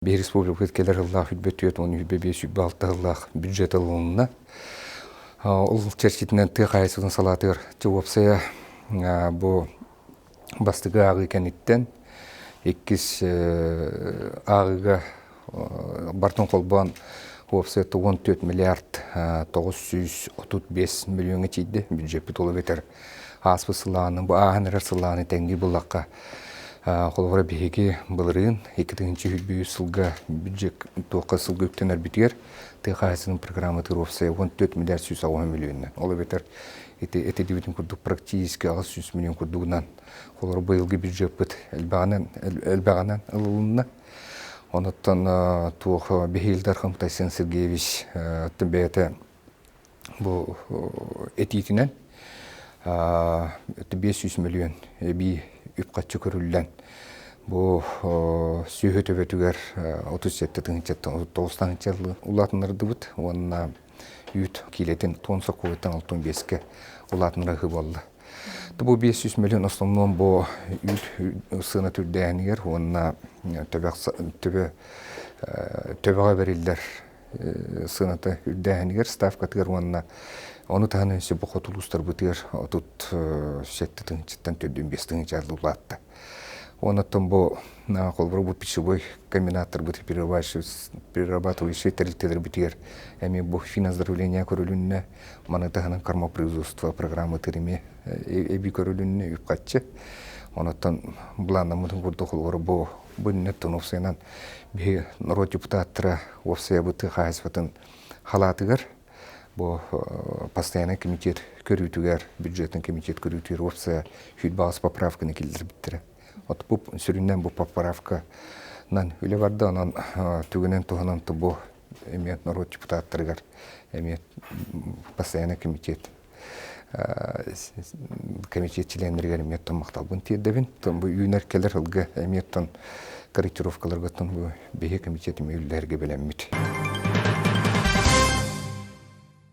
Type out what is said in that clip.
Bir республика келер жылда хүлбөтүет, оны хүлбөбес хүлбалты жылдақ бюджет алуына. Ол черчетінен тық айсудың салатыр жауапсая бұл бастығы ағы кәнеттен. Еккіз ағыға бартын қолбан жауапсая 14 миллиард 935 миллионы чейді бюджет бұтылы бетер. Аспы сылағының, бұл ағынырар сылағының тәңгі бұлаққа қолғыра бейге бұлырын, 2-ші хүлбейі сылға бюджет тоққа сылға өптен әрбітер, тыйқайсының программы тұрғыпсай 14 миллиард 160 миллионын. Олы бетер, әті дебетін күрдік практически 600 миллион күрдігінен қолғыра бұйылғы бюджет бұд әлбәғанан ұлылығына. Оныттан туғы бейелдер Қымтайсын Сергеевич түбәті бұл әтетінен 500 миллион бей үпқатшы көрілден. Бұл сүйі төбетігер 37-99 жылы ұлатынырды бұд. Онына үйт келетін тонса қойыттан 65-ке ұлатынырығы болды. Бұл 500 миллион основном бұл үйт сына түрдәнігер. Онына төбеға берілдер сынаты үрдәнігер. Ставкатығыр онына оны тағаны өсе бұқы тұлыстар бұтығыр отут 7-тің төддің 5-тің жарлы ұлатты. Оныттың бұл қолбыры бұл пищевой комбинатор бұты перерабатывающий тәріліктедір бұтығыр. Әме бұл финансдравления көрілініне, маны тағынан кармопроизводство программы түріме әбі көрілініне үпқатшы. Оныттың бұланамыдың көрді қолбыры бұл бұннеттің офсайынан бе народ депутаттыра офсая бұты қайсыфатын халатығыр. Бұл постоянный комитет көрітігер, бюджеттің комитет көрітігер опция хүйтбағыз поправканы келдір біттірі. От бұл сүрінен бұл поправканан өлі барды, анан түгінен тұғынан бұл әмет народ депутаттырғар, әмет постоянный комитет членлерігер әмет тұн мақтал бұн теддебін. Бұл үйінер келер ұлғы әметтің корректировкаларға бұл бейе комитеті мейлілерге білеммет.